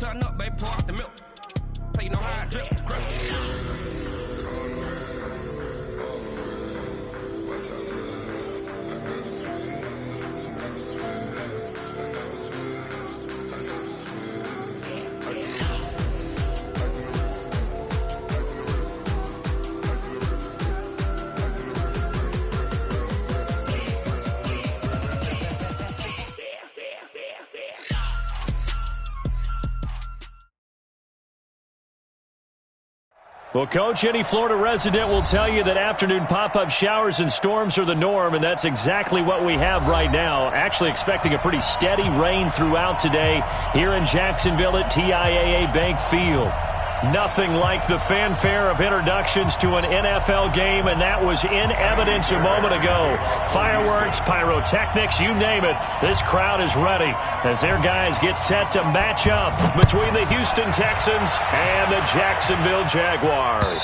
turn up, baby, pour out the milk. So you know how I drip. Well, Coach, any Florida resident will tell you that afternoon pop-up showers and storms are the norm, and that's exactly what we have right now. Actually expecting a pretty steady rain throughout today here in Jacksonville at TIAA Bank Field. Nothing like the fanfare of introductions to an NFL game, and that was in evidence a moment ago. Fireworks, pyrotechnics, you name it. This crowd is ready as their guys get set to match up between the Houston Texans and the Jacksonville Jaguars.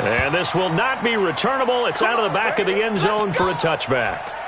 And this will not be returnable. It's out of the back of the end zone for a touchback.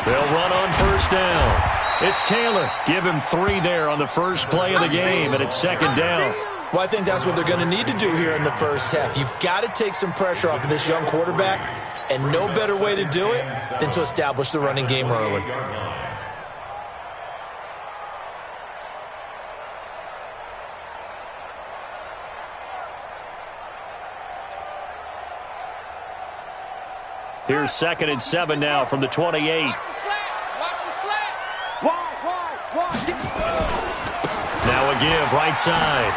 They'll run on first down. It's Taylor. Give him 3 there on the first play of the game, and it's second down. Well, I think that's what they're going to need to do here in the first half. You've got to take some pressure off of this young quarterback, and no better way to do it than to establish the running game early. Here's 2nd and 7 now from the 28. Now a give, right side.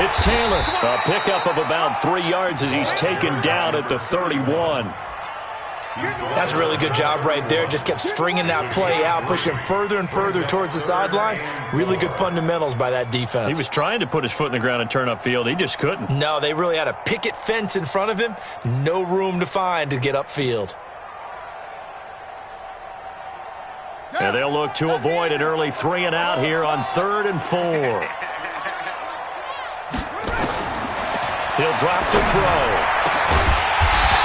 It's Taylor. A pickup of about 3 yards as he's taken down at the 31. That's a really good job right there. Just kept stringing that play out, pushing further and further towards the sideline. Really good fundamentals by that defense. He was trying to put his foot in the ground and turn upfield. He just couldn't. No, they really had a picket fence in front of him. No room to find to get upfield. And they'll look to avoid an early 3 and out here on 3rd and 4. He'll drop to throw.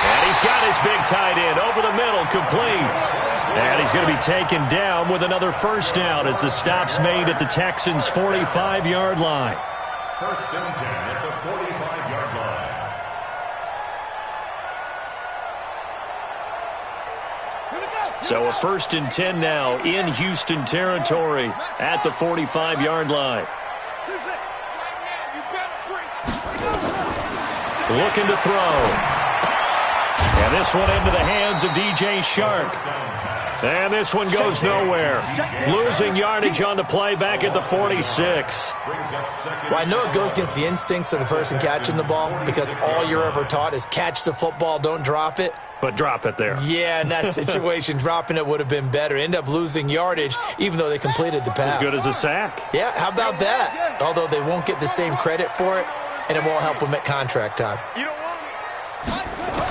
And he's got his big tight end over the middle, complete. And he's going to be taken down with another first down as the stop's made at the Texans' 45-yard line. First and 10 at the 45-yard line. So a 1st and 10 now in Houston territory at the 45-yard line. Looking to throw. And this one into the hands of DJ Shark. And this one goes nowhere. Losing yardage on the play back at the 46. Well, I know it goes against the instincts of the person catching the ball because all you're ever taught is catch the football, don't drop it. But drop it there. Yeah, in that situation, dropping it would have been better. End up losing yardage, even though they completed the pass. As good as a sack. Yeah, how about that? Although they won't get the same credit for it, and it won't help them at contract time.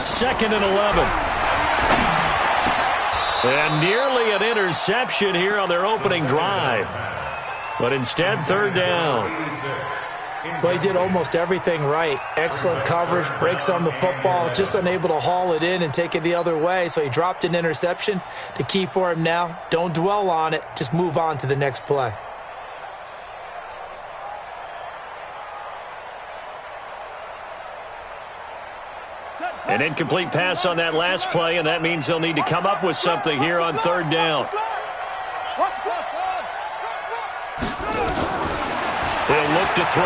2nd and 11. And nearly an interception here on their opening drive. But instead, 3rd down. Well, he did almost everything right. Excellent coverage, breaks on the football, just unable to haul it in and take it the other way, so he dropped an interception. The key for him now, don't dwell on it, just move on to the next play. An incomplete pass on that last play, and that means they'll need to come up with something here on 3rd down. He'll look to throw.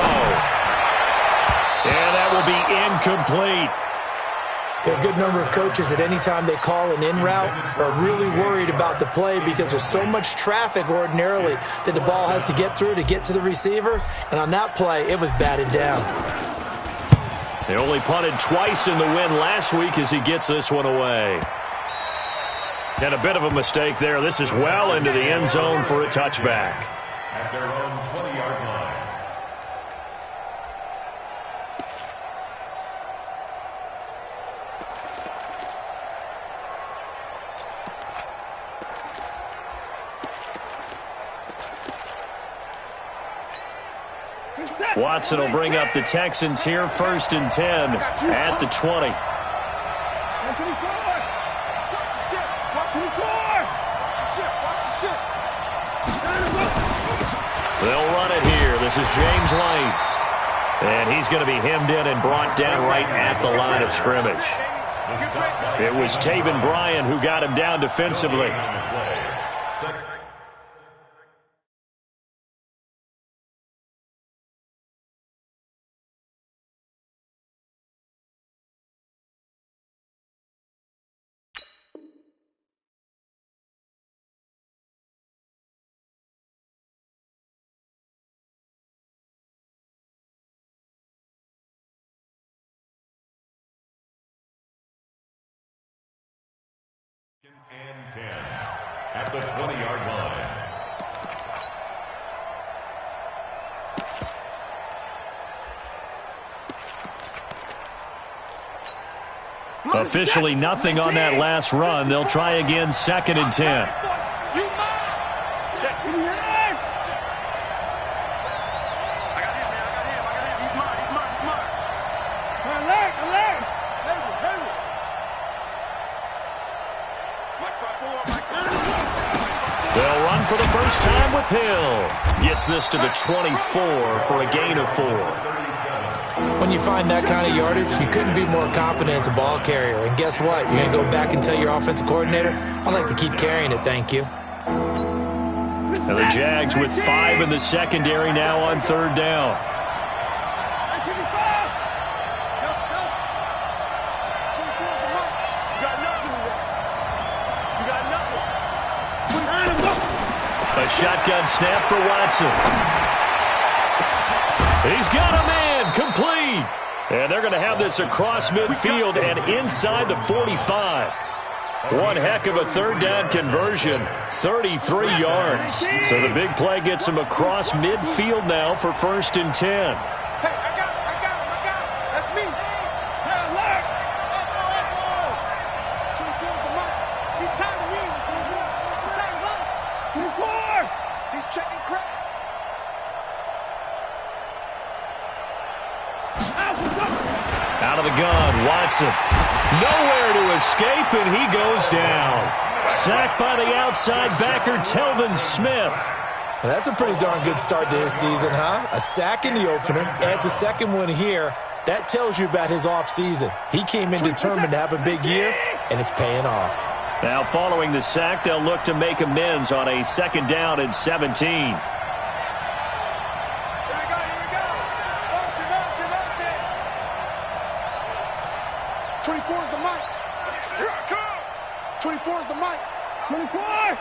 And that will be incomplete. There are a good number of coaches that any time they call an in route are really worried about the play because there's so much traffic ordinarily that the ball has to get through to get to the receiver. And on that play, it was batted down. They only punted twice in the win last week as he gets this one away. And a bit of a mistake there. This is well into the end zone for a touchback. At their own 20-yard line. Watson will bring up the Texans here, 1st and 10 at the 20. They'll run it here. This is James Lane. And he's going to be hemmed in and brought down right at the line of scrimmage. It was Taven Bryan who got him down defensively. And 10 at the 20-yard line. Officially nothing on that last run. They'll try again, 2nd and 10. They'll run for the first time with Hill. Gets this to the 24 for a gain of 4. When you find that kind of yardage, you couldn't be more confident as a ball carrier. And guess what? You're going to go back and tell your offensive coordinator, I'd like to keep carrying it, thank you. And the Jags with 5 in the secondary now on 3rd down. A shotgun snap for Watson. He's got a man, complete. And they're going to have this across midfield and inside the 45. One heck of a 3rd down conversion, 33 yards. So the big play gets him across midfield now for 1st and 10. Out of the gun, Watson. Nowhere to escape, and he goes down. Sacked by the outside backer, Telvin Smith. Well, that's a pretty darn good start to his season, huh? A sack in the opener, adds a second one here. That tells you about his offseason. He came in determined to have a big year, and it's paying off. Now, following the sack, they'll look to make amends on a 2nd down and 17. 24 is the mic. Here I come. 24 is the mic. 24.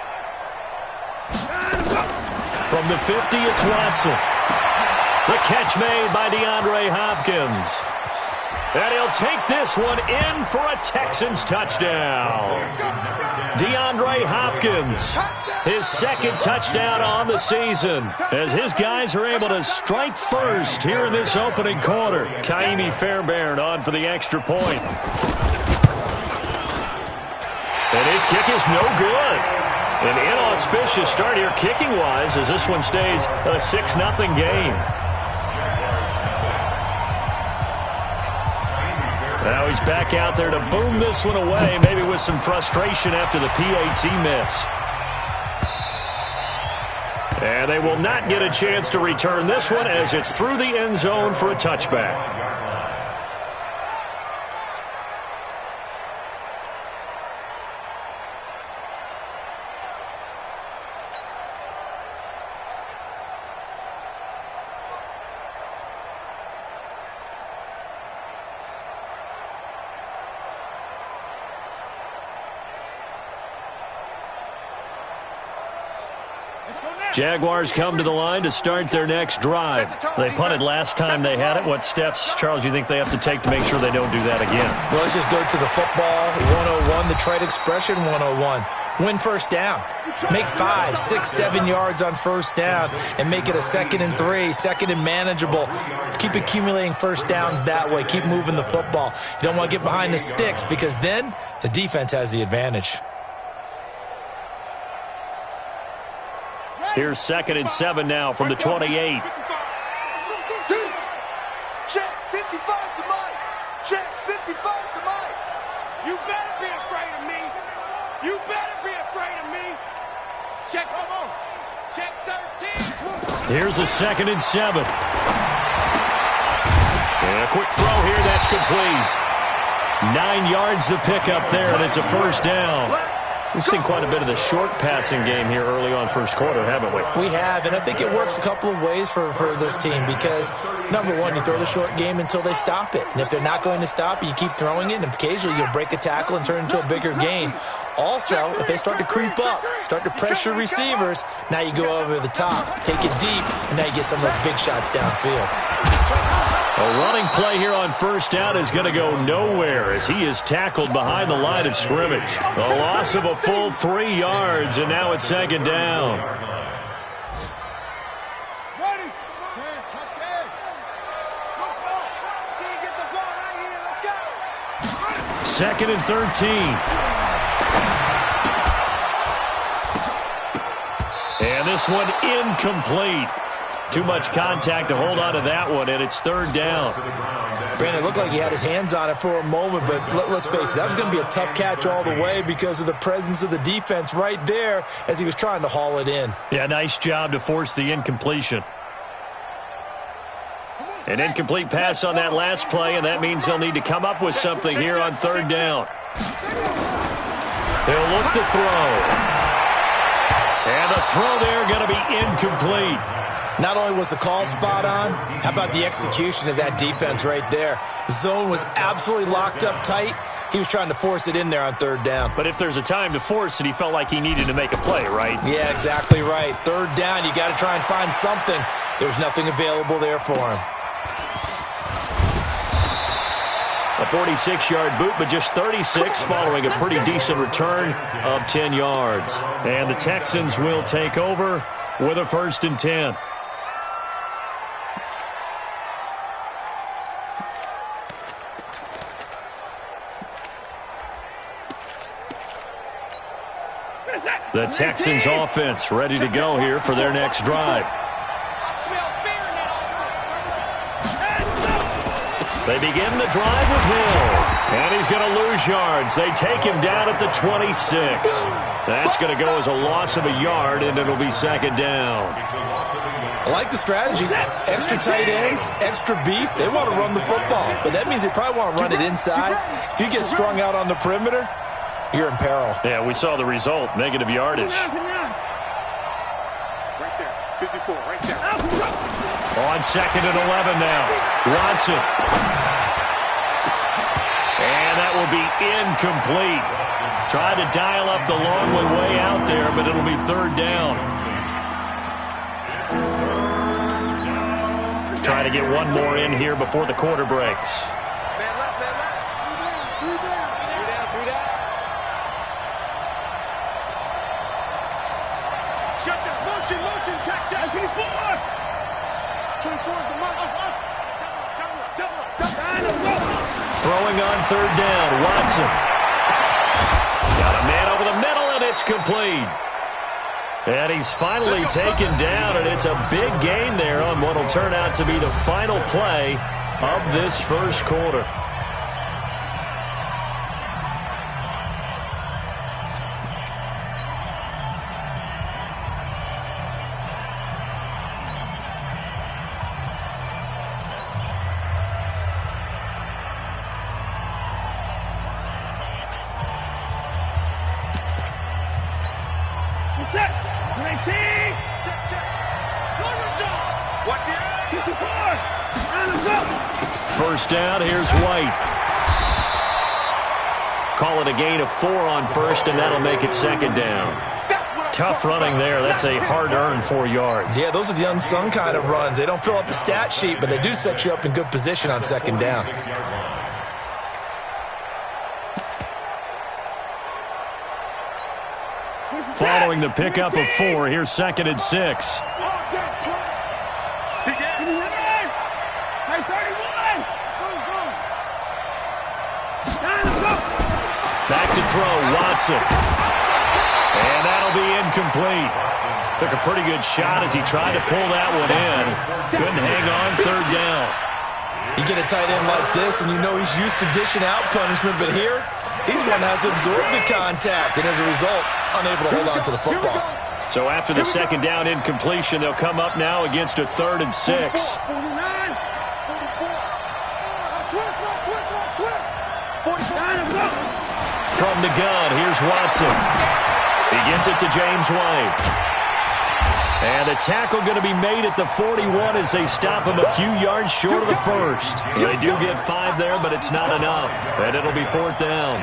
From the 50, it's Watson. The catch made by DeAndre Hopkins. And he'll take this one in for a Texans touchdown. DeAndre Hopkins, his 2nd touchdown on the season, as his guys are able to strike first here in this opening quarter. Kaimi Fairbairn on for the extra point. And his kick is no good. An inauspicious start here kicking-wise as this one stays a 6-0 game. Now he's back out there to boom this one away, maybe with some frustration after the PAT miss. And they will not get a chance to return this one as it's through the end zone for a touchback. Jaguars come to the line to start their next drive. They punted last time they had it. What steps, Charles, you think they have to take to make sure they don't do that again? Well, let's just go to the football 101, the trade expression 101. Win 1st down. Make 5, 6, 7 yards on 1st down and make it a 2nd and 3, 2nd and manageable. Keep accumulating 1st downs that way. Keep moving the football. You don't want to get behind the sticks because then the defense has the advantage. Here's 2nd and 7 now from the 28. Check 55 to Mike. Check 55 to Mike. You better be afraid of me. You better be afraid of me. Check, come on. Check 13. Here's a 2nd and 7. And a quick throw here. That's complete. 9 yards to pick up there, and it's a first down. We've seen quite a bit of the short passing game here early on first quarter, haven't we? We have, and I think it works a couple of ways for this team because, number one, you throw the short game until they stop it. And if they're not going to stop it, you keep throwing it, and occasionally you'll break a tackle and turn into a bigger gain. Also, if they start to creep up, start to pressure receivers, now you go over the top, take it deep, and now you get some of those big shots downfield. A running play here on first down is going to go nowhere as he is tackled behind the line of scrimmage. A loss of a full 3 yards, and now it's 2nd down. Ready? Touch game. Let's go. Get the ball right here. Let's go. 2nd and 13. And this one incomplete. Too much contact to hold on to that one, and it's 3rd down. Granted, it looked like he had his hands on it for a moment, but let's face it, that was going to be a tough catch all the way because of the presence of the defense right there as he was trying to haul it in. Yeah, nice job to force the incompletion. An incomplete pass on that last play, and that means they'll need to come up with something here on 3rd down. They'll look to throw. And the throw there going to be incomplete. Not only was the call spot on, how about the execution of that defense right there? Zone was absolutely locked up tight. He was trying to force it in there on 3rd down. But if there's a time to force it, he felt like he needed to make a play, right? Yeah, exactly right. 3rd down, you got to try and find something. There was nothing available there for him. A 46-yard boot, but just 36 following a pretty decent return of 10 yards. And the Texans will take over with a 1st and 10. The Texans offense ready to go here for their next drive. They begin the drive with Hill. And he's going to lose yards. They take him down at the 26. That's going to go as a loss of a yard, and it'll be 2nd down. I like the strategy. Extra tight ends, extra beef. They want to run the football, but that means they probably want to run it inside. If you get strung out on the perimeter, you're in peril. Yeah, we saw the result, negative yardage. Right there. 54, right there. On 2nd and 11 now. Watson. And that will be incomplete. Tried to dial up the long one way out there, but it'll be 3rd down. Trying to get one more in here before the quarter breaks. Man left, man left. 3 down. 3 down, 3 down. Shut down. Motion, motion. Check, check. 24. 24 is the mark. Throwing on 3rd down. Watson. Got a man over the middle, and it's complete. And he's finally taken down, and it's a big gain there on what will turn out to be the final play of this first quarter. First down, here's White. Call it a gain of 4 on 1st, and that'll make it 2nd down. Tough running there. That's a hard-earned 4 yards. Yeah, those are the unsung kind of runs. They don't fill up the stat sheet, but they do set you up in good position on 2nd down. Following the pickup of 4, here's 2nd and 6. Back to throw, Watson. And that'll be incomplete. Took a pretty good shot as he tried to pull that one in. Couldn't hang on, 3rd down. You get a tight end like this, and you know he's used to dishing out punishment, but here, he's one that has to absorb the contact, and as a result, unable to hold on to the football. So after the second down incompletion, they'll come up now against a 3rd and 6. From the gun, here's Watson. He gets it to James White. And the tackle going to be made at the 41 as they stop him a few yards short of the first. They do get 5 there, but it's not enough. And it'll be 4th down.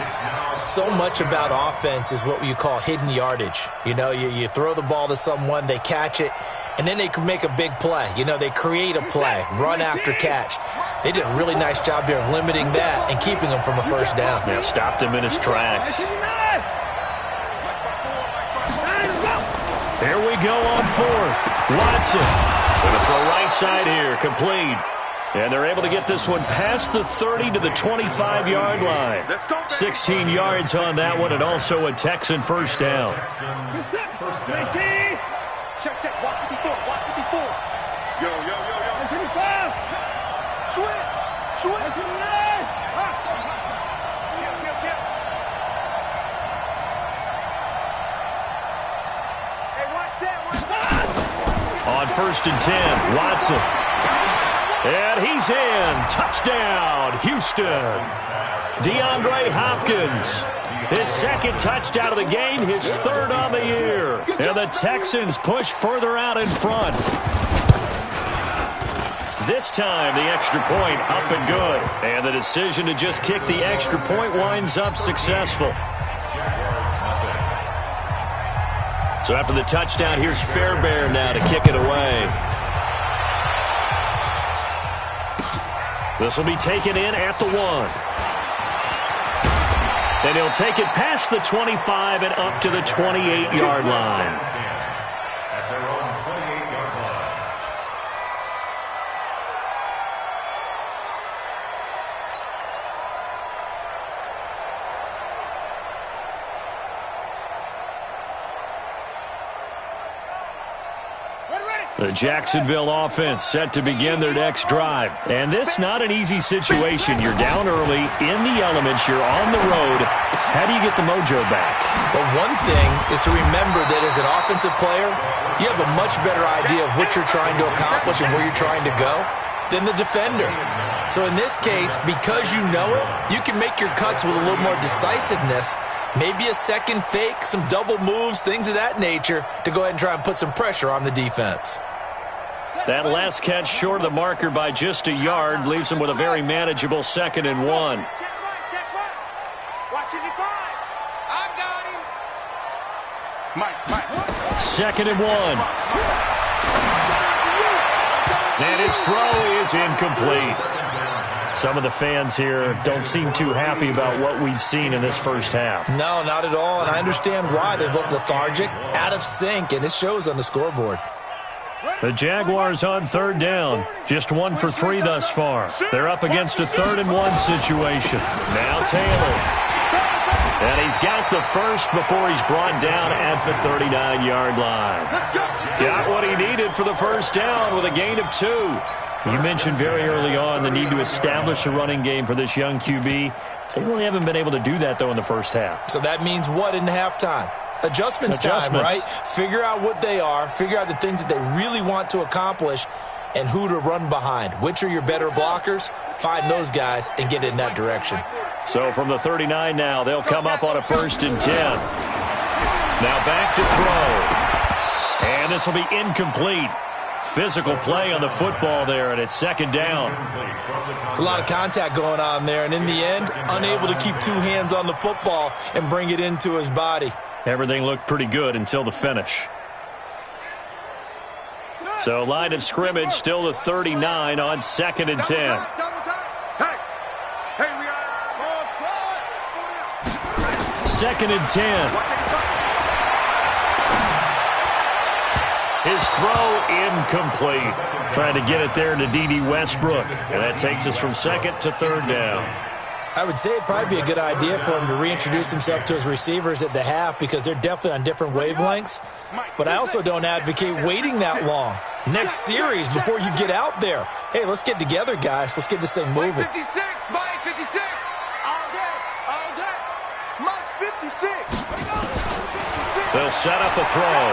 So much about offense is what you call hidden yardage. You know, you throw the ball to someone, they catch it, and then they can make a big play. You know, they create a play, run after catch. They did a really nice job here of limiting that and keeping him from a first down. Yeah, stopped him in his tracks. Here we go on 4th. Watson going to throw right side here, complete. And they're able to get this one past the 30 to the 25-yard line. 16 yards on that one, and also a Texan first down. Check, walk 54, walk 54. Yo. 55. Switch. Hustle. Kill. Hey, watch that. On 1st and 10, Watson. And he's in. Touchdown, Houston. DeAndre Hopkins. His 2nd touchdown of the game, his 3rd on the year. And the Texans push further out in front. This time, the extra point up and good. And the decision to just kick the extra point winds up successful. So after the touchdown, here's Fairbairn now to kick it away. This will be taken in at the 1. And he'll take it past the 25 and up to the 28-yard line. At their own 28-yard line. The Jacksonville offense set to begin their next drive. And this not an easy situation. You're down early, in the elements, you're on the road. How do you get the mojo back? But one thing is to remember that as an offensive player, you have a much better idea of what you're trying to accomplish and where you're trying to go than the defender. So in this case, because you know it, you can make your cuts with a little more decisiveness. Maybe a second fake, some double moves, things of that nature to go ahead and try and put some pressure on the defense. That last catch short of the marker by just a yard leaves him with a very manageable 2nd and 1. Check Watch 55. I got him. Mike. 2nd and 1. And his throw is incomplete. Some of the fans here don't seem too happy about what we've seen in this first half. No, not at all, and I understand why. They've looked lethargic, out of sync, and it shows on the scoreboard. The Jaguars on 3rd down. Just 1 for 3 thus far. They're up against a 3rd and 1 situation. Now Taylor. And he's got the first before he's brought down at the 39-yard line. Got what he needed for the first down with a gain of 2. You mentioned very early on the need to establish a running game for this young QB. They really haven't been able to do that, though, in the first half. So that means what in halftime? Adjustments time, right? Figure out what they are, figure out the things that they really want to accomplish, and who to run behind. Which are your better blockers? Find those guys and get in that direction. So from the 39 now, they'll come up on a 1st and 10. Now back to throw. And this will be incomplete. Physical play on the football there, and it's 2nd down. It's a lot of contact going on there, and in the end, unable to keep 2 hands on the football and bring it into his body. Everything looked pretty good until the finish. So line of scrimmage still the 39 on 2nd and 10. Hey, we got ball front. 2nd and 10. His throw incomplete. Trying to get it there to D.D. Westbrook. And that takes us from 2nd to 3rd down. I would say it'd probably be a good idea for him to reintroduce himself to his receivers at the half because they're definitely on different wavelengths. But I also don't advocate waiting that long. next series before you get out there. Hey, let's get together, guys. Let's get this thing moving. Mike 56, Mike 56. All day. Mike 56. They'll set up a throw.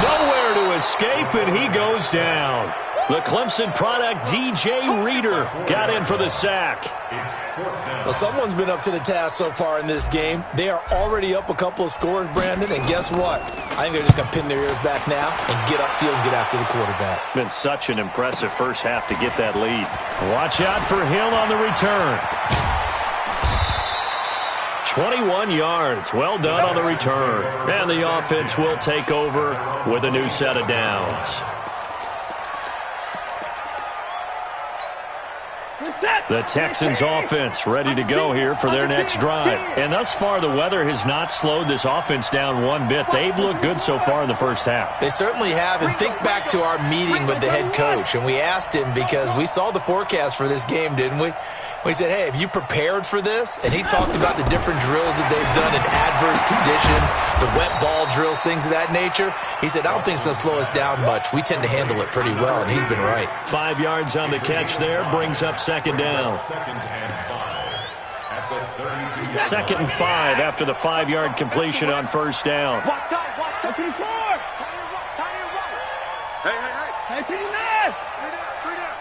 Nowhere to escape, and he goes down. The Clemson product, DJ Reader, got in for the sack. Well, someone's been up to the task so far in this game. They are already up a couple of scores, Brandon, and guess what? I think they're just going to pin their ears back now and get upfield and get after the quarterback. Been such an impressive first half to get that lead. Watch out for Hill on the return. 21 yards. Well done on the return. And the offense will take over with a new set of downs. The Texans offense ready to go here for their next drive. And thus far, the weather has not slowed this offense down one bit. They've looked good so far in the first half. They certainly have. And think back to our meeting with the head coach. And we asked him because we saw the forecast for this game, didn't we? We said, hey, have you prepared for this? And he talked about the different drills that they've done in adverse conditions, the wet ball drills, things of that nature. He said, I don't think it's going to slow us down much. We tend to handle it pretty well, and he's been right. 5 yards on the catch there, brings up second down. 2nd and 5 after the 5-yard completion on first down. Watch out. Tiny right. Hey, P-Man. Three down.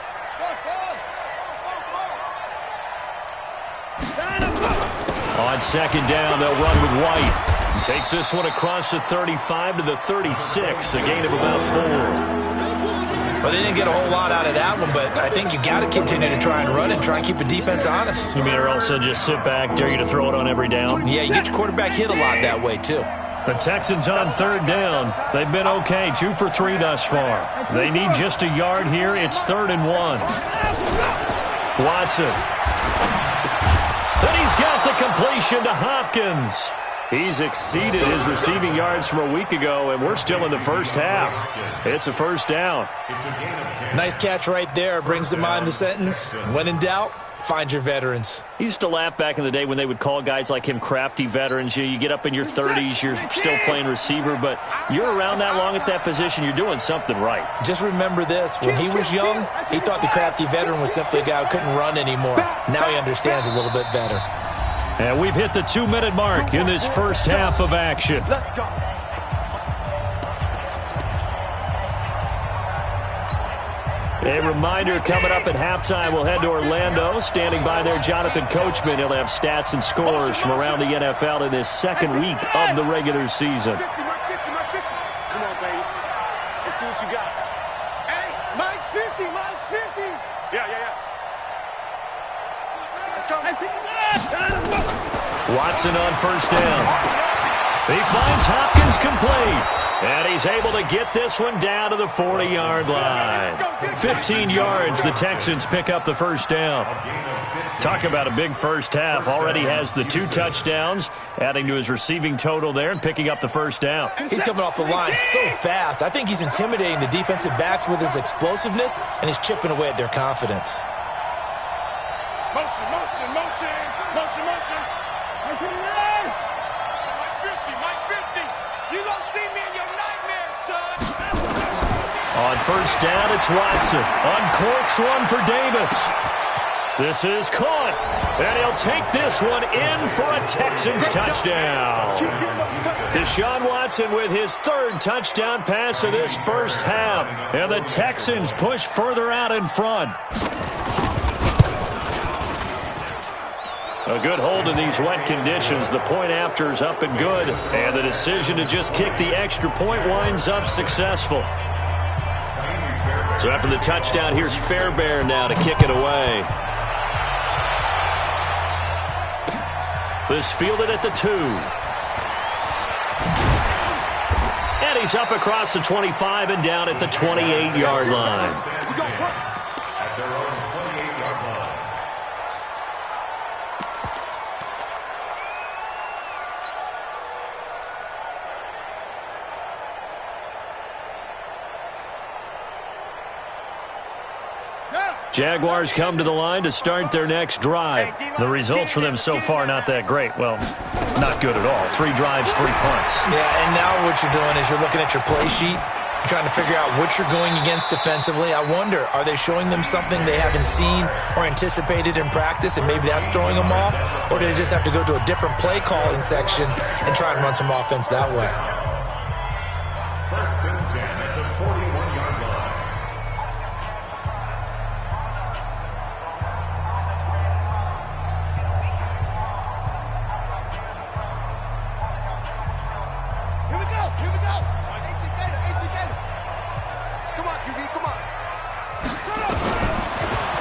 On second down, they'll run with White. He takes this one across the 35 to the 36, a gain of about 4. Well, they didn't get a whole lot out of that one, but I think you got to continue to try and run and try and keep the defense honest. You mean or also just sit back, dare you to throw it on every down? Yeah, you get your quarterback hit a lot that way, too. The Texans on third down. They've been okay, 2 for 3 thus far. They need just a yard here. It's 3rd and 1. Watson. Then he's got the completion to Hopkins. He's exceeded his receiving yards from a week ago, and we're still in the first half. It's a first down. Nice catch right there. Brings to mind the sentence, when in doubt, find your veterans. He used to laugh back in the day when they would call guys like him crafty veterans. You get up in your 30s, you're still playing receiver, but you're around that long at that position, you're doing something right. Just remember this. When he was young, he thought the crafty veteran was simply a guy who couldn't run anymore. Now he understands a little bit better. And we've hit the 2-minute mark in this first half of action. Let's go. A reminder, coming up at halftime, we'll head to Orlando. Standing by there, Jonathan Coachman. He'll have stats and scores from around the NFL in this second week of the regular season. 50. Come on, baby. Let's see what you got. Hey, Mike's 50. Yeah. Let's go. Watson on first down. He finds Hopkins complete. And he's able to get this one down to the 40-yard line. 15 yards, the Texans pick up the first down. Talk about a big first half. Already has the 2 touchdowns, adding to his receiving total there and picking up the first down. He's coming off the line so fast. I think he's intimidating the defensive backs with his explosiveness, and he's chipping away at their confidence. Motion. Mike 50. You don't see me in your nightmares, son. On first down, it's Watson. Uncorks one for Davis. This is caught. And he'll take this one in for a Texans touchdown. Deshaun Watson with his 3rd touchdown pass of this first half. And the Texans push further out in front. A good hold in these wet conditions. The point after is up and good. And the decision to just kick the extra point winds up successful. So after the touchdown, here's Fairbairn now to kick it away. This fielded at the 2. And he's up across the 25 and down at the 28-yard line. At their own 28-yard line. Jaguars come to the line to start their next drive. The results for them so far not that great. Well, not good at all. 3 drives, 3 punts. Yeah, and now what you're doing is you're looking at your play sheet, You're trying to figure out what you're going against defensively. I wonder, are they showing them something they haven't seen or anticipated in practice, and maybe that's throwing them off? Or do they just have to go to a different play calling section and try and run some offense that way? First and 10 at the 41-yard line. Here we go. AC Gator. Come on, QB, come on.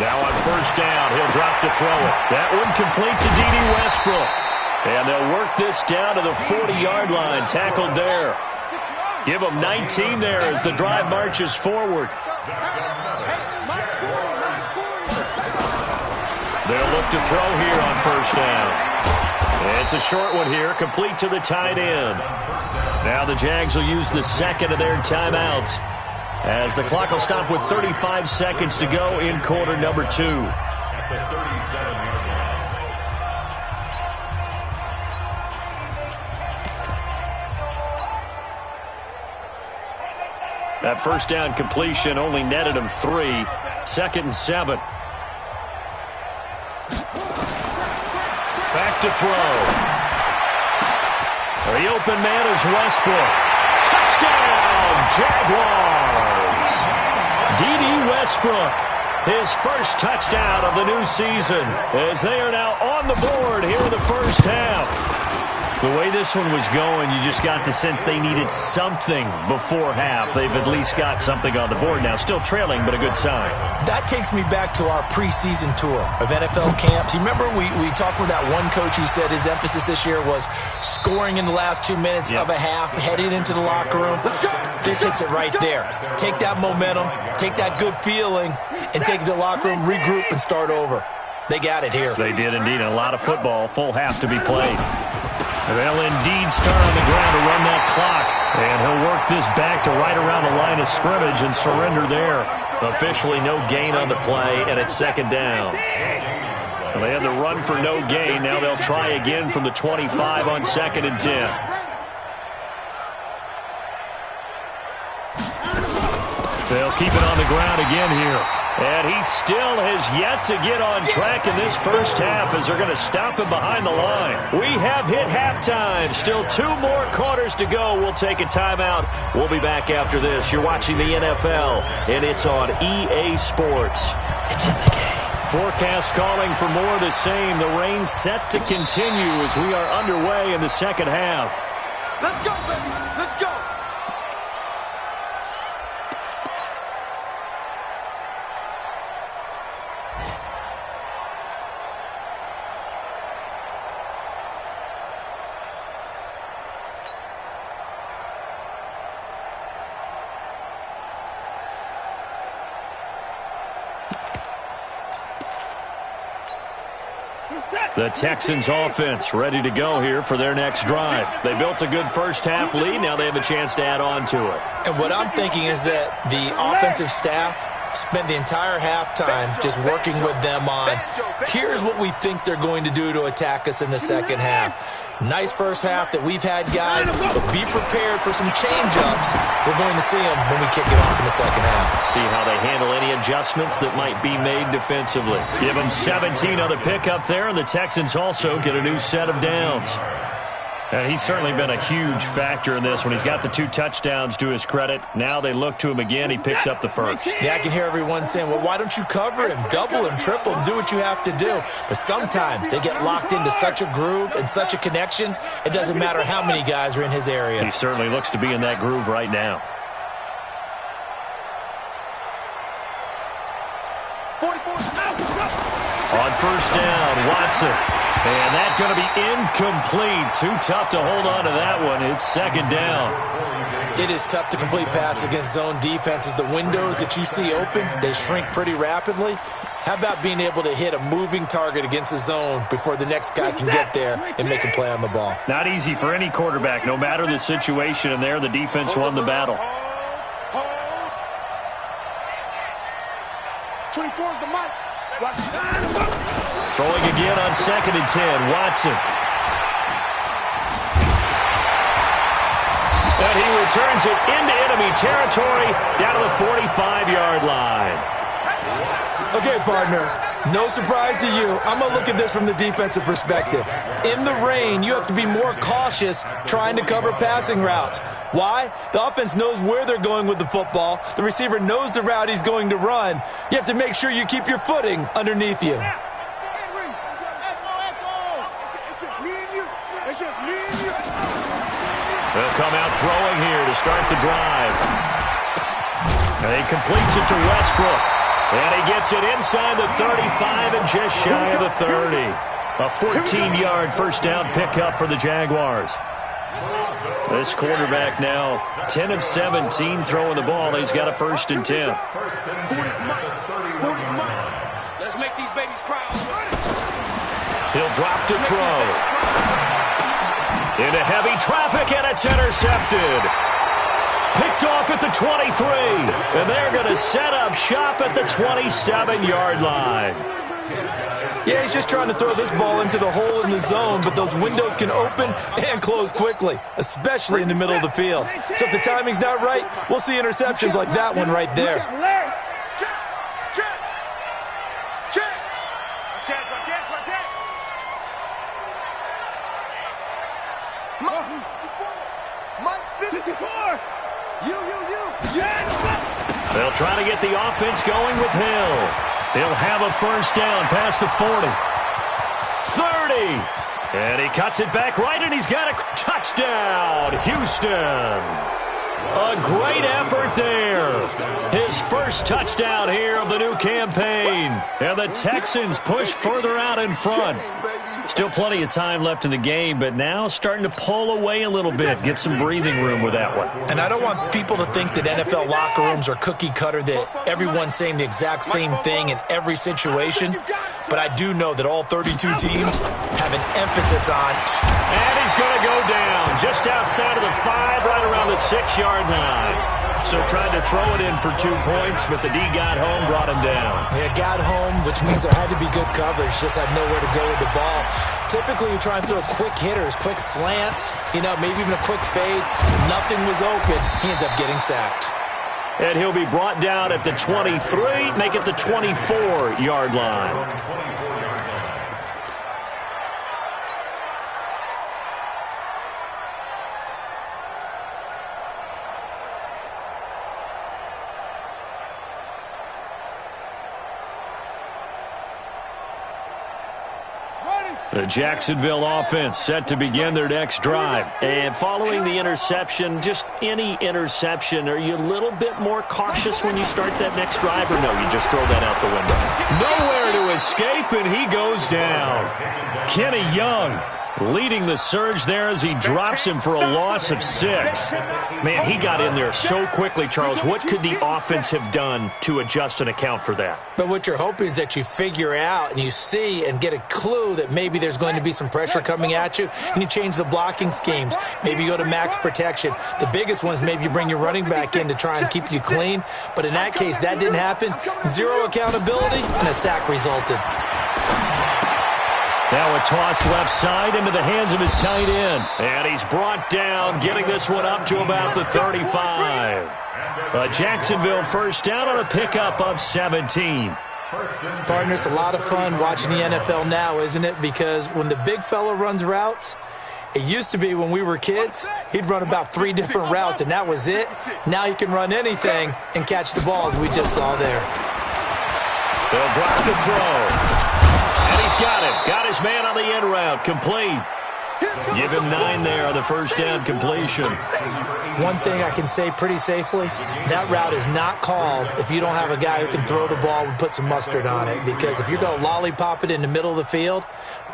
Now on first down, he'll drop to throw it. That one complete to D.D. Westbrook. And they'll work this down to the 40-yard line, tackled there. Give them 19 there as the drive marches forward. They'll look to throw here on first down. It's a short one here, complete to the tight end. Now the Jags will use the second of their timeouts, as the clock will stop with 35 seconds to go in quarter number 2. At the 37-yard line. That first down completion only netted him 3. Second and 7. Back to throw. The open man is Westbrook. Touchdown, Jaguars! D.D. Westbrook, his first touchdown of the new season, as they are now on the board here in the first half. The way this one was going, you just got the sense they needed something before half. They've at least got something on the board now. Still trailing, but a good sign. That takes me back to our preseason tour of NFL camps. You remember we talked with that one coach who said his emphasis this year was scoring in the last 2 minutes of a half, heading into the locker room. This hits it right there. Take that momentum, take that good feeling, and take it to the locker room, regroup, and start over. They got it here. They did indeed. A lot of football, full half to be played. They'll indeed start on the ground to run that clock. And he'll work this back to right around the line of scrimmage and surrender there. Officially no gain on the play, and it's second down. Well, they had the run for no gain. Now they'll try again from the 25 on second and 10. They'll keep it on the ground again here. And he still has yet to get on track in this first half, as they're going to stop him behind the line. We have hit halftime. Still 2 more quarters to go. We'll take a timeout. We'll be back after this. You're watching the NFL, and it's on EA Sports. It's in the game. Forecast calling for more of the same. The rain set to continue as we are underway in the second half. Let's go, baby. Let's go. The Texans offense ready to go here for their next drive. They built a good first half lead. Now they have a chance to add on to it. And what I'm thinking is that the offensive staff spent the entire halftime just working with them on, here's what we think they're going to do to attack us in the second half. Nice first half that we've had, guys, but be prepared for some change-ups. We're going to see them when we kick it off in the second half. See how they handle any adjustments that might be made defensively. Give them 17 on the pickup there, and the Texans also get a new set of downs. And he's certainly been a huge factor in this one. He's got the 2 touchdowns to his credit. Now they look to him again. He picks up the first. Yeah, I can hear everyone saying, well, why don't you cover him, double him, triple him, do what you have to do. But sometimes they get locked into such a groove and such a connection, it doesn't matter how many guys are in his area. He certainly looks to be in that groove right now. 44. On first down, Watson. And that's going to be incomplete. Too tough to hold on to that one. It's second down. It is tough to complete passes against zone defenses. The windows that you see open, they shrink pretty rapidly. How about being able to hit a moving target against a zone before the next guy can get there and make a play on the ball? Not easy for any quarterback, no matter the situation. And there, the defense won the battle. 24 is the mic. Throwing again on second and 10, Watson. And he returns it into enemy territory down to the 45-yard line. Okay, partner, no surprise to you. I'm going to look at this from the defensive perspective. In the rain, you have to be more cautious trying to cover passing routes. Why? The offense knows where they're going with the football. The receiver knows the route he's going to run. You have to make sure you keep your footing underneath you. They'll come out throwing here to start the drive. And he completes it to Westbrook. And he gets it inside the 35 and just shy of the 30. A 14-yard first down pickup for the Jaguars. This quarterback now 10 of 17 throwing the ball. He's got a 1st and 10. Let's make these babies cry. He'll drop to throw. Into heavy traffic, and it's intercepted. Picked off at the 23. And they're going to set up shop at the 27-yard line. Yeah, he's just trying to throw this ball into the hole in the zone, but those windows can open and close quickly, especially in the middle of the field. So if the timing's not right, we'll see interceptions like that one right there. They'll try to get the offense going with Hill. He'll have a first down past the 40. 30. And he cuts it back right, and he's got a touchdown. Houston. A great effort there. His first touchdown here of the new campaign. And the Texans push further out in front. Still plenty of time left in the game, but now starting to pull away a little bit. Get some breathing room with that one. And I don't want people to think that NFL locker rooms are cookie cutter, that everyone's saying the exact same thing in every situation. But I do know that all 32 teams have an emphasis on. And he's going to go down just outside of the 5, right around the 6-yard line. So tried to throw it in for 2 points, but the D got home, brought him down. Yeah, got home, which means there had to be good coverage. Just had nowhere to go with the ball. Typically, you try and throw quick hitters, quick slants, maybe even a quick fade. Nothing was open. He ends up getting sacked. And he'll be brought down at the 23, make it the 24-yard line. The Jacksonville offense set to begin their next drive. And following the interception, just any interception, are you a little bit more cautious when you start that next drive, or no, you just throw that out the window? Nowhere to escape, and he goes down. Kenny Young leading the surge there as he drops him for a loss of 6. Man, he got in there so quickly, Charles. What could the offense have done to adjust and account for that? But what you're hoping is that you figure out and you see and get a clue that maybe there's going to be some pressure coming at you, and you change the blocking schemes. Maybe you go to max protection. The biggest one is maybe you bring your running back in to try and keep you clean. But in that case, that didn't happen. 0 accountability, and a sack resulted. Now a toss left side into the hands of his tight end. And he's brought down, getting this one up to about the 35. A Jacksonville first down on a pickup of 17. Partner, it's a lot of fun watching the NFL now, isn't it? Because when the big fella runs routes, it used to be when we were kids, he'd run about 3 different routes, and that was it. Now he can run anything and catch the ball, as we just saw there. They'll drop to throw. And he's got it. Got his man on the end route. Complete. Give him 9 there on the first down completion. One thing I can say pretty safely, that route is not called if you don't have a guy who can throw the ball and put some mustard on it. Because if you're going to lollipop it in the middle of the field,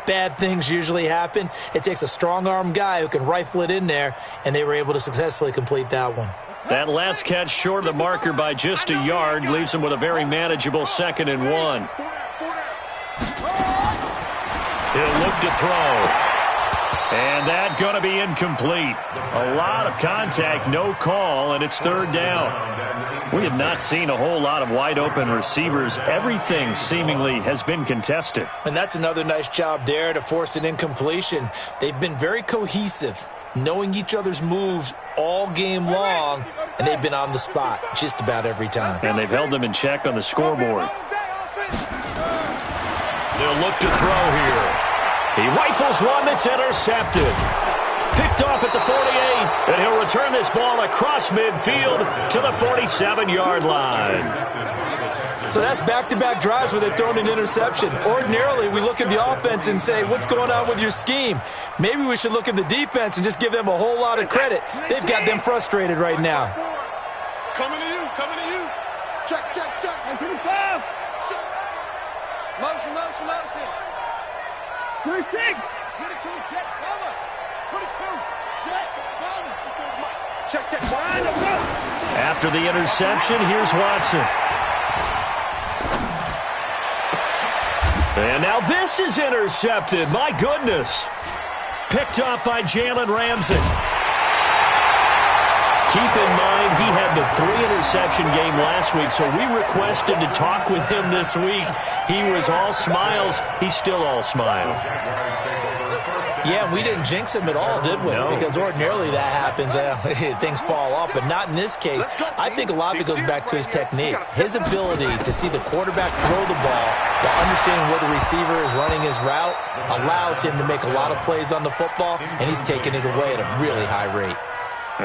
bad things usually happen. It takes a strong-arm guy who can rifle it in there, and they were able to successfully complete that one. That last catch short of the marker by just a yard leaves him with a very manageable 2nd and 1. He'll look to throw. And that's going to be incomplete. A lot of contact, no call, and it's 3rd down. We have not seen a whole lot of wide-open receivers. Everything seemingly has been contested. And that's another nice job there to force an incompletion. They've been very cohesive. knowing each other's moves all game long, and they've been on the spot just about every time. And they've held them in check on the scoreboard. They'll look to throw here. He rifles one that's intercepted. Picked off at the 48, and he'll return this ball across midfield to the 47-yard line. So that's back-to-back drives where they've thrown an interception. Ordinarily, we look at the offense and say, what's going on with your scheme? Maybe we should look at the defense and just give them a whole lot of credit. They've got them frustrated right now. Coming to you, coming to you. Check, check, check. 125. Check. Motion, motion, motion. 26. 22, check, cover. 22, check, cover. Check, check, behind him, go. After the interception, here's Watson. And now this is intercepted. My goodness. Picked off by Jalen Ramsey. Keep in mind, he had the 3-interception game last week, so we requested to talk with him this week. He was all smiles. He's still all smiles. Yeah, we didn't jinx him at all, did we? No. Because ordinarily that happens. Things fall off, but not in this case. I think a lot of it goes back to his technique. His ability to see the quarterback throw the ball, to understand where the receiver is running his route, allows him to make a lot of plays on the football, and he's taking it away at a really high rate.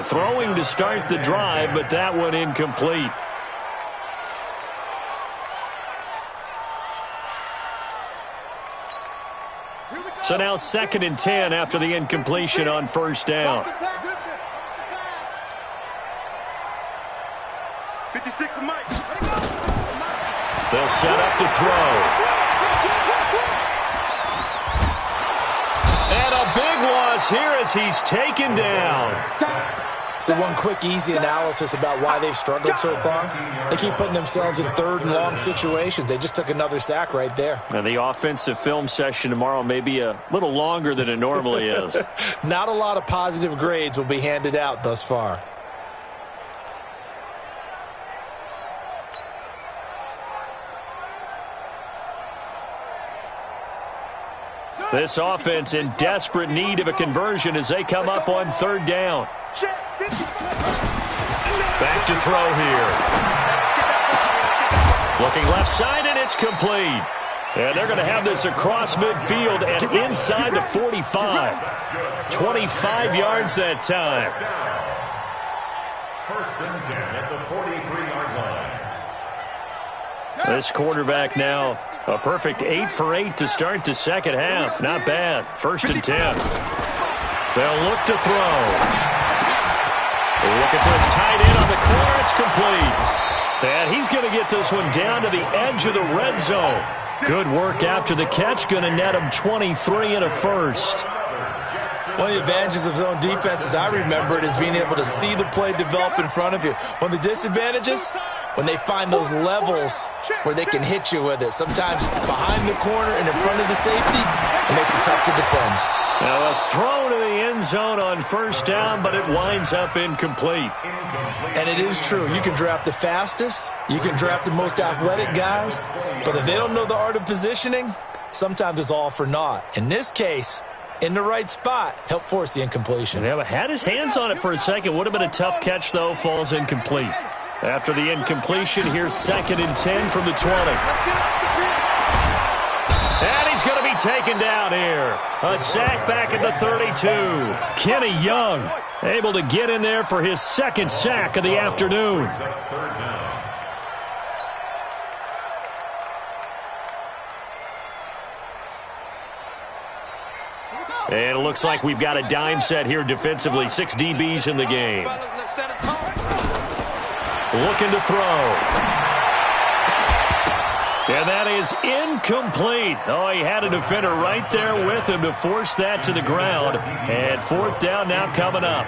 Throwing to start the drive, but that one incomplete. So now 2nd and 10 after the incompletion on first down. 56 to Mike. They'll set up to throw. And a big loss here as he's taken down. So one quick, easy analysis about why they've struggled so far. They keep putting themselves in 3rd and long situations. They just took another sack right there. And the offensive film session tomorrow may be a little longer than it normally is. Not a lot of positive grades will be handed out thus far. This offense in desperate need of a conversion as they come up on 3rd down. Back to throw here. Looking left side, and it's complete. And they're going to have this across midfield and inside the 45. 25 yards that time. 1st and 10 at the 43-yard line. This quarterback now a perfect 8 for 8 to start the second half. Not bad. 1st and 10. They'll look to throw. Looking for his tight end on the corner. It's complete. And he's going to get this one down to the edge of the red zone. Good work after the catch. Going to net him 23 and a first. One of the advantages of zone defense, as I remember it, is being able to see the play develop in front of you. One of the disadvantages, when they find those levels where they can hit you with it. Sometimes behind the corner and in front of the safety, it makes it tough to defend. Now a throw to the end zone on first down, but it winds up incomplete. And it is true. You can draft the fastest. You can draft the most athletic guys. But if they don't know the art of positioning, sometimes it's all for naught. In this case, in the right spot, help force the incompletion. Yeah, but had his hands on it for a second. Would have been a tough catch, though. Falls incomplete. After the incompletion, here's 2nd and 10 from the 20. And he's going to be taken down here. A sack back at the 32. Kenny Young able to get in there for his 2nd sack of the afternoon. And it looks like we've got a dime set here defensively. 6 DBs in the game. Looking to throw. And that is incomplete. Oh, he had a defender right there with him to force that to the ground. And 4th down now coming up.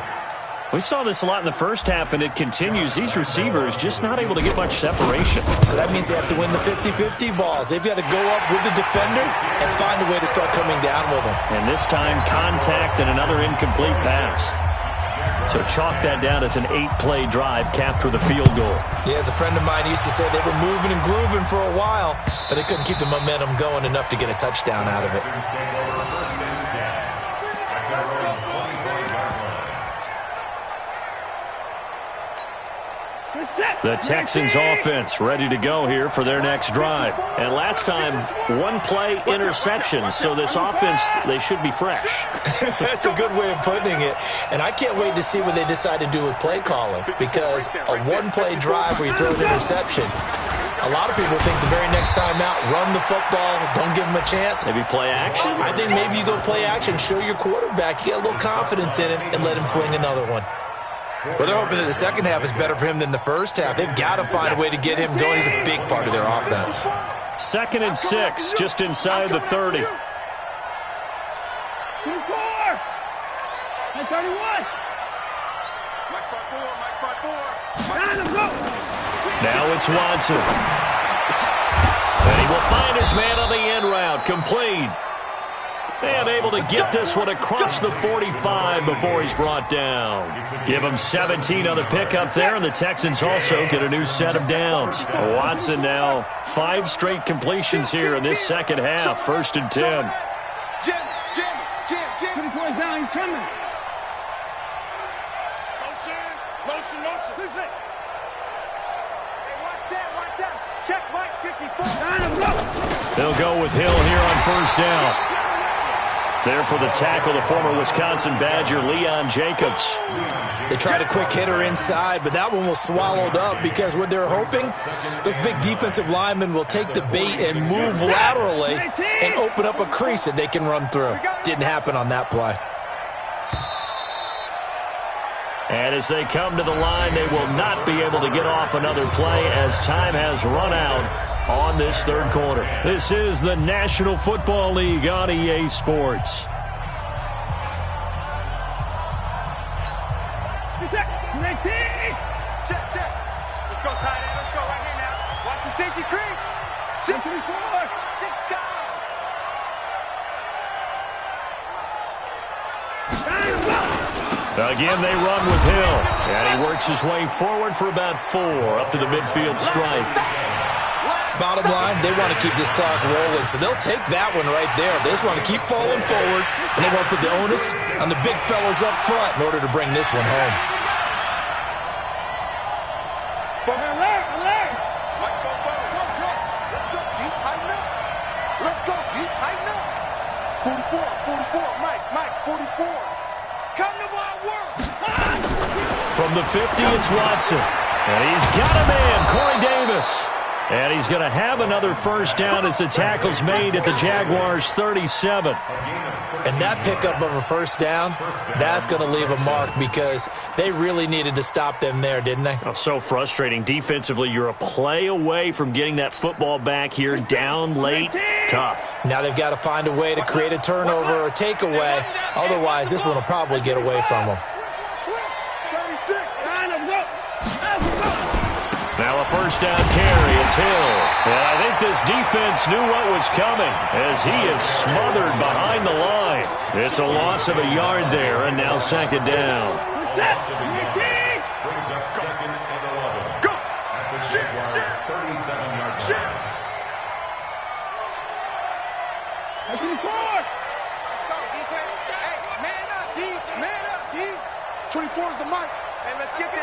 We saw this a lot in the first half, and it continues. These receivers just not able to get much separation. So that means they have to win the 50-50 balls. They've got to go up with the defender and find a way to start coming down with them. And this time, contact and another incomplete pass. So chalk that down as an 8-play drive capped with a field goal. Yeah, as a friend of mine used to say, they were moving and grooving for a while, but they couldn't keep the momentum going enough to get a touchdown out of it. The Texans offense ready to go here for their next drive. And last time, one play interception. So this offense, they should be fresh. That's a good way of putting it. And I can't wait to see what they decide to do with play calling, because a one-play drive where you throw an interception, a lot of people think the very next time out, run the football, don't give them a chance. Maybe play action? I think maybe you go play action, show your quarterback, get a little confidence in him, and let him fling another one. Well, they're hoping that the second half is better for him than the first half. They've got to find a way to get him going. He's a big part of their offense. 2nd and 6, just inside the 30. 2-4. Hey, 31. Mike 5-4. Now it's Watson. And he will find his man on the end route. Complete. And able to get this one across the 45 before he's brought down. Give him 17 on the pickup there, and the Texans also get a new set of downs. Watson now 5 straight completions here in this second half. 1st and 10. Jim. 20 points down, he's coming. Motion. 2-6. Hey, watch out. Check Mike 54. They'll go with Hill here on 1st down. There for the tackle, the former Wisconsin Badger, Leon Jacobs. They tried a quick hitter inside, but that one was swallowed up because what they're hoping, those big defensive linemen will take the bait and move laterally and open up a crease that they can run through. Didn't happen on that play. And as they come to the line, they will not be able to get off another play as time has run out on this 3rd quarter. This is the National Football League on EA Sports. Check. Let's go, tight end. Let's go right here now. Watch the safety creep. 64. 6 down. Again, they run with Hill. And he works his way forward for about 4 up to the midfield stripe. Bottom line, they want to keep this clock rolling, so they'll take that one right there. They just want to keep falling forward, and they want to put the onus on the big fellas up front in order to bring this one home. Alert! Let's go. You tighten up. Let's go. You tighten up. 44. Mike, 44. Come to my work. From the 50, it's Watson. And he's got a man, Corey Davis. And he's going to have another 1st down as the tackle's made at the Jaguars' 37. And that pickup of a 1st down, that's going to leave a mark because they really needed to stop them there, didn't they? Oh, so frustrating. Defensively, you're a play away from getting that football back here, down late, tough. Now they've got to find a way to create a turnover or takeaway. Otherwise, this one will probably get away from them. Now a 1st down carry, it's Hill. And I think this defense knew what was coming as he is smothered behind the line. It's a loss of a yard there, and now 2nd down. Brings up 2nd and 11. Go! At the Jaguars' 37-yard line. Let's go, defense. Hey, man up, D. 24 is the mic. Hey, let's get this.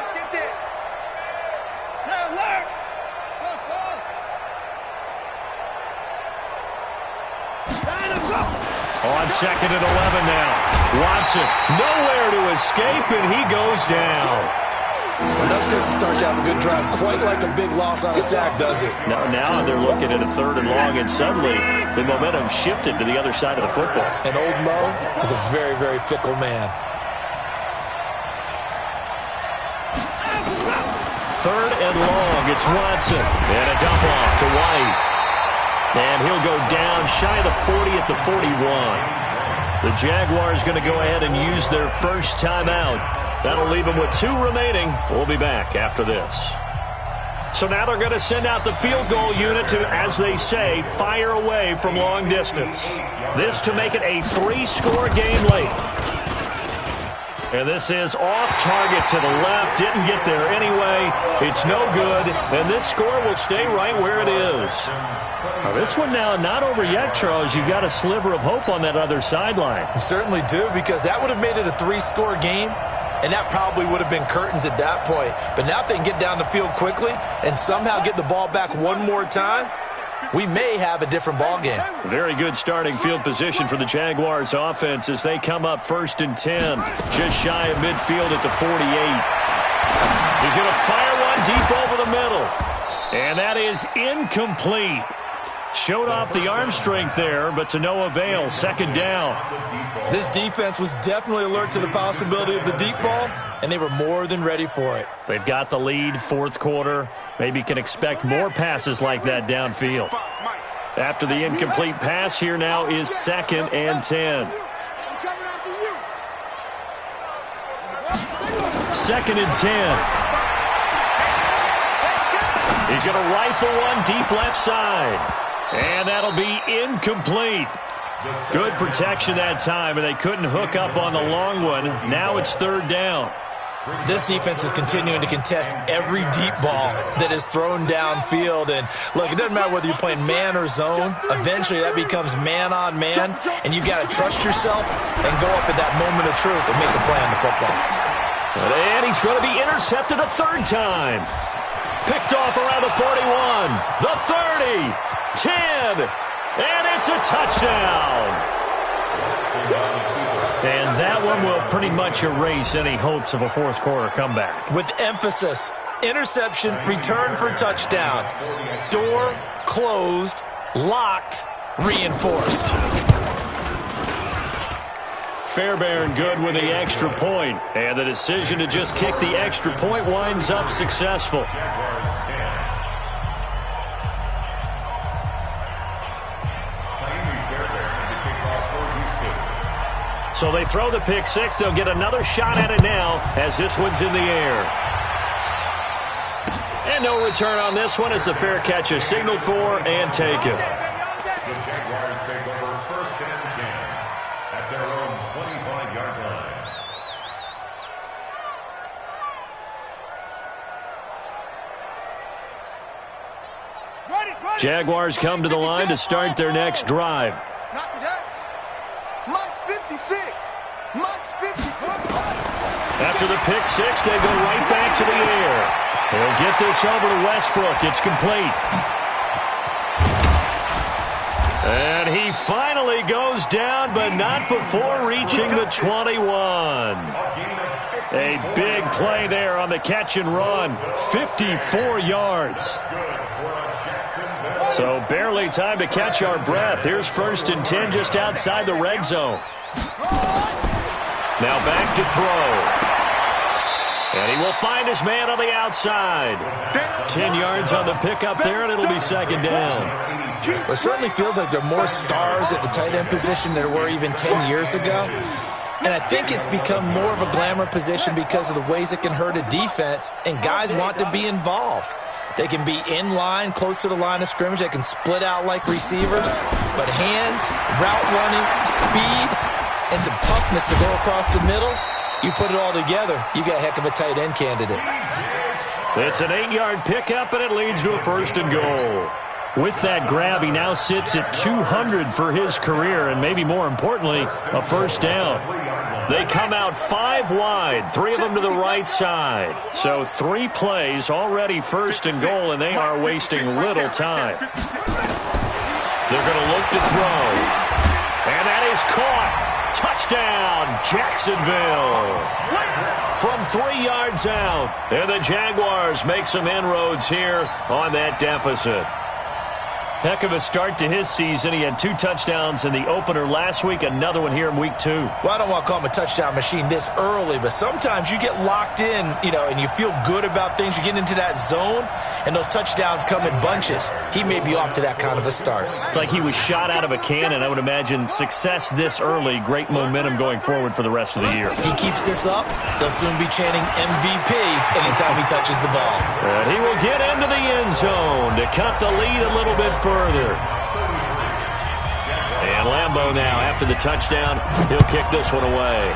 Hey, alert! Let's go. On 2nd and 11 now. Watson, nowhere to escape, and he goes down. Enough to start to have a good drive, quite like a big loss on a sack, does it? Now they're looking at a 3rd and long, and suddenly the momentum shifted to the other side of the football. And old Mo is a very, very fickle man. 3rd and long, it's Watson. And a dump off to White. And he'll go down shy of the 40 at the 41. The Jaguars going to go ahead and use their 1st timeout. That'll leave them with 2 remaining. We'll be back after this. So now they're going to send out the field goal unit to, as they say, fire away from long distance. This to make it a 3-score game late. And this is off target to the left. Didn't get there anyway. It's no good. And this score will stay right where it is. Now this one now not over yet, Charles. You've got a sliver of hope on that other sideline. You certainly do, because that would have made it a 3-score game. and that probably would have been curtains at that point. But now if they can get down the field quickly and somehow get the ball back one more time, we may have a different ball game. Very good starting field position for the Jaguars offense as they come up 1st and 10, just shy of midfield at the 48. He's going to fire one deep over the middle, and that is incomplete. Showed off the arm strength there, but to no avail. 2nd down. This defense was definitely alert to the possibility of the deep ball, and they were more than ready for it. They've got the lead, 4th quarter. Maybe can expect more passes like that downfield. After the incomplete pass, here now is 2nd and 10. 2nd and 10. He's going to rifle one deep left side. And that'll be incomplete. Good protection that time, and they couldn't hook up on the long one. Now it's 3rd down. This defense is continuing to contest every deep ball that is thrown downfield. And, look, it doesn't matter whether you're playing man or zone. Eventually that becomes man on man, and you've got to trust yourself and go up at that moment of truth and make a play on the football. And he's going to be intercepted a 3rd time. Picked off around the 41, the 30, 10, and it's a touchdown. And that one will pretty much erase any hopes of a 4th quarter comeback. With emphasis, interception, return for touchdown. Door closed, locked, reinforced. Fairbairn good with the extra point, and the decision to just kick the extra point winds up successful. So they throw the pick 6. They'll get another shot at it now as this one's in the air. And no return on this one as the fair catch is signaled for and taken. The Jaguars take over 1st and 10 at their own 25-yard line. Jaguars come to the line to start their next drive. Not today. Mike's 56. Mike's 56. After the pick 6, they go right back to the air. They'll get this over to Westbrook. It's complete. And he finally goes down, but not before reaching the 21. A big play there on the catch and run. 54 yards. So barely time to catch our breath. Here's 1st and 10 just outside the red zone. Now back to throw. And he will find his man on the outside. 10 yards on the pickup there, and it'll be 2nd down. Well, it certainly feels like there are more stars at the tight end position than there were even 10 years ago. And I think it's become more of a glamour position because of the ways it can hurt a defense, and guys want to be involved. They can be in line, close to the line of scrimmage. They can split out like receivers. But hands, route running, speed, and some toughness to go across the middle, you put it all together, you got a heck of a tight end candidate. It's an 8-yard pickup, and it leads to a 1st and goal. With that grab, he now sits at 200 for his career, and maybe more importantly, a 1st down. They come out 5 wide, 3 of them to the right side. So 3 plays, already 1st and goal, and they are wasting little time. They're going to look to throw. And that is caught. Touchdown, Jacksonville. From 3 yards out. And the Jaguars make some inroads here on that deficit. Heck of a start to his season. He had 2 touchdowns in the opener last week, another one here in week 2. Well, I don't want to call him a touchdown machine this early, but sometimes you get locked in, and you feel good about things. You get into that zone, and those touchdowns come in bunches. He may be off to that kind of a start. It's like he was shot out of a cannon. I would imagine success this early, great momentum going forward for the rest of the year. He keeps this up, they'll soon be chanting MVP anytime he touches the ball. And he will get into the end zone to cut the lead a little bit further. And Lambeau now, after the touchdown, he'll kick this one away.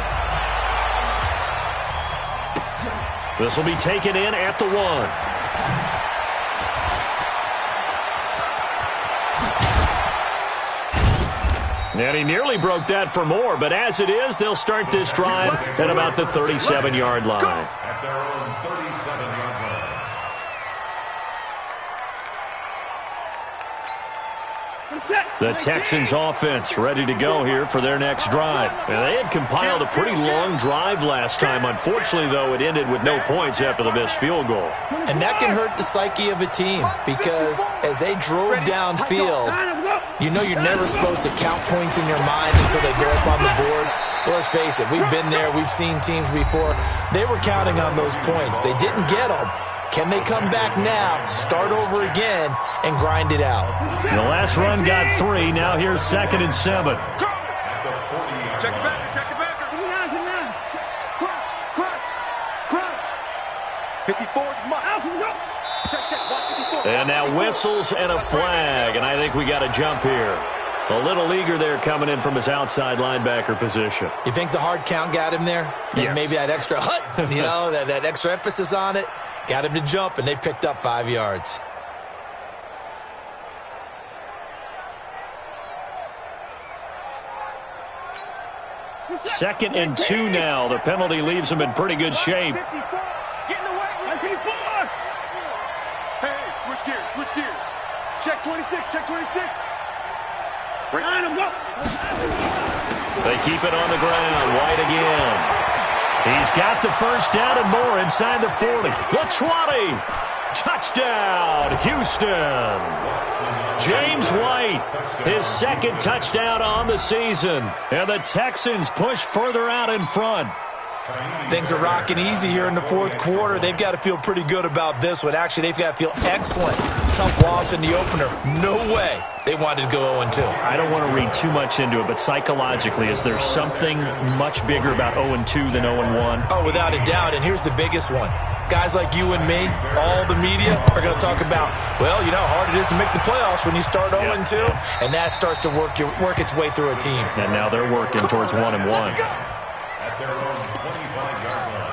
This will be taken in at the 1. And he nearly broke that for more, but as it is, they'll start this drive at about the 37-yard line. At their own 37-yard line. The Texans offense ready to go here for their next drive. And they had compiled a pretty long drive last time. Unfortunately, though, it ended with no points after the missed field goal. And that can hurt the psyche of a team because as they drove downfield, you know you're never supposed to count points in your mind until they go up on the board. But let's face it, we've been there. We've seen teams before. They were counting on those points. They didn't get them. Can they come back now, start over again, and grind it out? The last run got 3. Now here's 2nd and 7. Check it back, check it back. Crunch. 54 check. And now whistles and a flag, and I think we got a jump here. A little eager there coming in from his outside linebacker position. You think the hard count got him there? Yes. Maybe that extra that extra emphasis on it got him to jump, and they picked up 5 yards. Second and 2 now. The penalty leaves them in pretty good shape. Get in the way. Hey, switch gears. Check 26. Behind him, go. They keep it on the ground. White again. He's got the first down and more inside the 40. The 20. Touchdown, Houston. James White, his second touchdown on the season. And the Texans push further out in front. Things are rocking easy here in the fourth quarter. They've got to feel pretty good about this one. Actually, they've got to feel excellent. Tough loss in the opener. No way they wanted to go 0-2. I don't want to read too much into it, but psychologically, is there something much bigger about 0-2 than 0-1? Oh, without a doubt, and here's the biggest one. Guys like you and me, all the media, are going to talk about, well, you know how hard it is to make the playoffs when you start 0-2, and that starts to work its way through a team. And now they're working towards 1-1. At their own 25-yard line.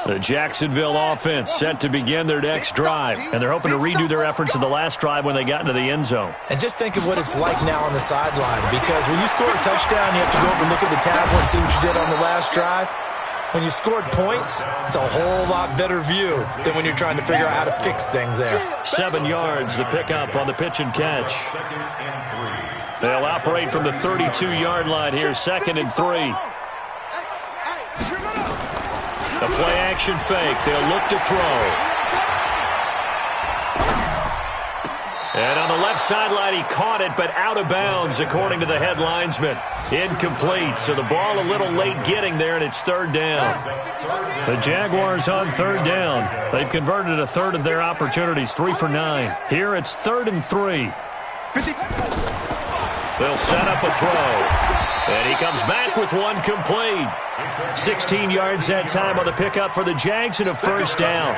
The Jacksonville offense set to begin their next drive, and they're hoping to redo their efforts in the last drive when they got into the end zone. And just think of what it's like now on the sideline, because when you score a touchdown, you have to go over and look at the tablet and see what you did on the last drive. When you scored points, it's a whole lot better view than when you're trying to figure out how to fix things there. 7 yards, the pickup on the pitch and catch. They'll operate from the 32-yard line here, 2nd and 3. The play-action fake. They'll look to throw. And on the left sideline, he caught it, but out of bounds, according to the head linesman. Incomplete, so the ball a little late getting there, and it's 3rd down. The Jaguars on 3rd down. They've converted a third of their opportunities, 3 for 9. Here it's 3rd and 3. They'll set up a throw. And he comes back with one complete. 16 yards that time on the pickup for the Jags and a first down.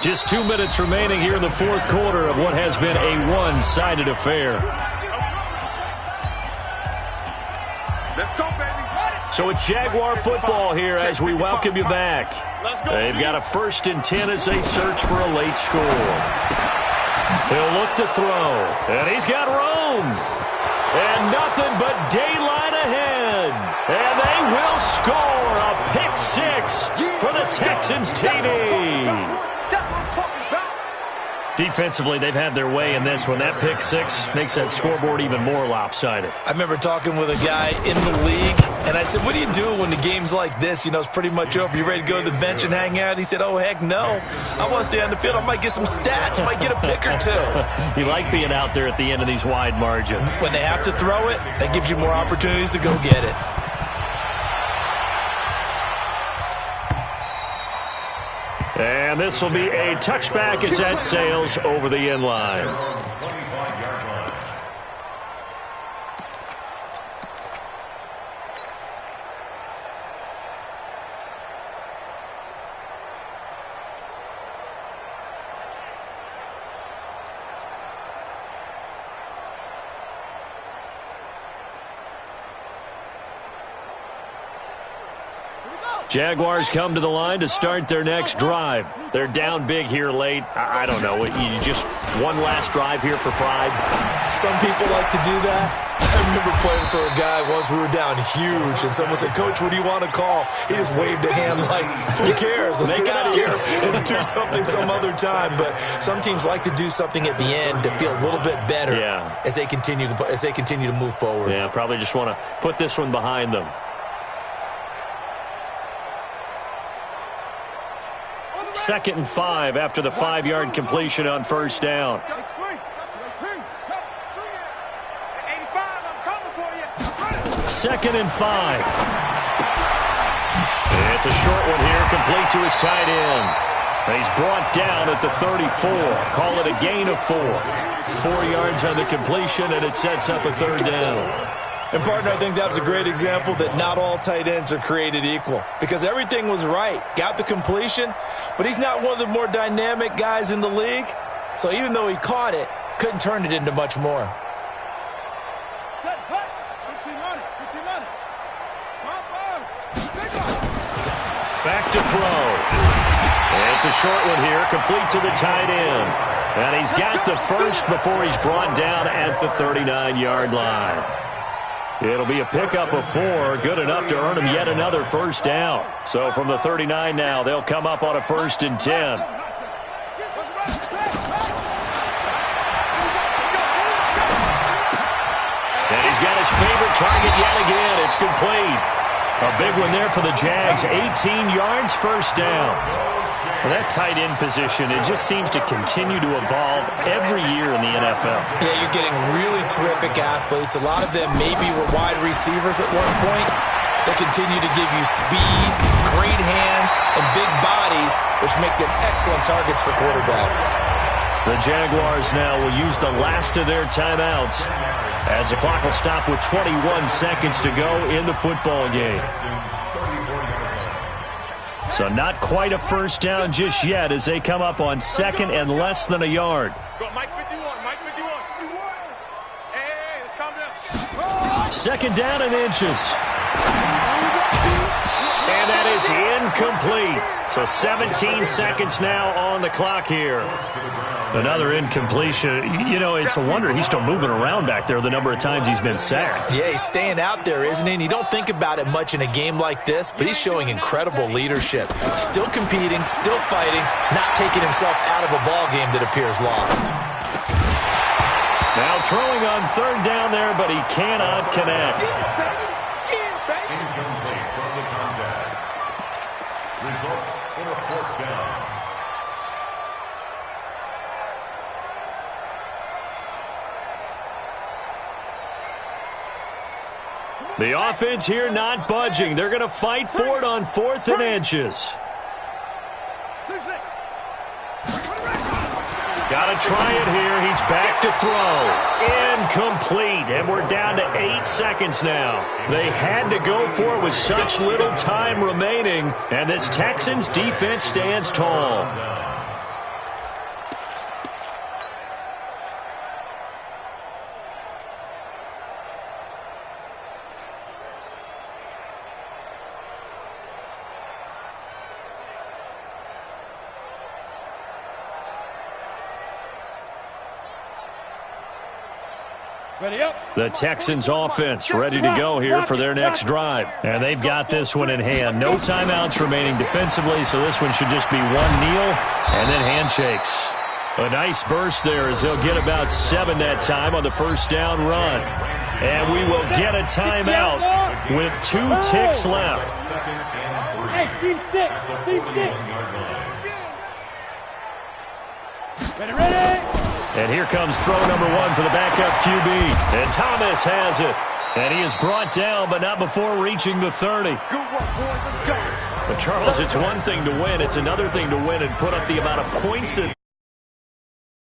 Just 2 minutes remaining here in the fourth quarter of what has been a one-sided affair. Let's go, baby. So it's Jaguar football here as we welcome you back. They've got a 1st and 10 as they search for a late score. He'll look to throw, and he's got room. And nothing but daylight ahead. And they will score a pick 6 for the Texans TD. Defensively, they've had their way in this one. That pick 6 makes that scoreboard even more lopsided. I remember talking with a guy in the league, and I said, what do you do when the game's like this? You know, it's pretty much over. You ready to go to the bench and hang out? He said, oh, heck no. I want to stay on the field. I might get some stats. Might get a pick or 2. You like being out there at the end of these wide margins. When they have to throw it, that gives you more opportunities to go get it. And this will be a touchback as that sails over the end line. Jaguars come to the line to start their next drive. They're down big here late. I don't know. You just one last drive here for pride? Some people like to do that. I remember playing for a guy once. We were down huge, and someone said, "Coach, what do you want to call?" He just waved a hand like, "Who cares? Let's get out of here and do something some other time." But some teams like to do something at the end to feel a little bit better as they continue to move forward. Yeah, probably just want to put this one behind them. Second and 5 after the 5-yard completion on first down. Second and 5. It's a short one here, complete to his tight end. And he's brought down at the 34. Call it a gain of 4. 4 yards on the completion, and it sets up a third down. And, partner, I think that was a great example that not all tight ends are created equal, because everything was right. Got the completion, but he's not one of the more dynamic guys in the league. So even though he caught it, couldn't turn it into much more. Back to throw. And it's a short one here, complete to the tight end. And he's got the first before he's brought down at the 39-yard line. It'll be a pickup of 4, good enough to earn him yet another first down. So from the 39 now, they'll come up on a 1st and 10. And he's got his favorite target yet again. It's complete. A big one there for the Jags. 18 yards, first down. Well, that tight end position, it just seems to continue to evolve every year in the NFL. Yeah, you're getting really terrific athletes. A lot of them maybe were wide receivers at one point. They continue to give you speed, great hands, and big bodies, which make them excellent targets for quarterbacks. The Jaguars now will use the last of their timeouts as the clock will stop with 21 seconds to go in the football game. So not quite a first down just yet as they come up on second and less than a yard. Second down and inches. And that is incomplete. So 17 seconds now on the clock here. Another incompletion. You know, it's a wonder he's still moving around back there the number of times he's been sacked. Yeah, he's staying out there, isn't he? And you don't think about it much in a game like this, but he's showing incredible leadership. Still competing, still fighting, not taking himself out of a ball game that appears lost. Now throwing on third down there, but he cannot connect. Incomplete from the contact. Results in a 4th down. The offense here not budging. They're going to fight for it on 4th and inches. Got to try it here. He's back to throw. Incomplete. And we're down to 8 seconds now. They had to go for it with such little time remaining. And this Texans defense stands tall. The Texans offense ready to go here for their next drive. And they've got this one in hand. No timeouts remaining defensively, so this one should just be one kneel and then handshakes. A nice burst there as they'll get about 7 that time on the first down run. And we will get a timeout with 2 ticks left. Hey, team 6. Team 6. Ready. And here comes throw number 1 for the backup QB. And Thomas has it. And he is brought down, but not before reaching the 30. Good work, boys. Let's go. But, Charles, it's one thing to win. It's another thing to win and put up the amount of points that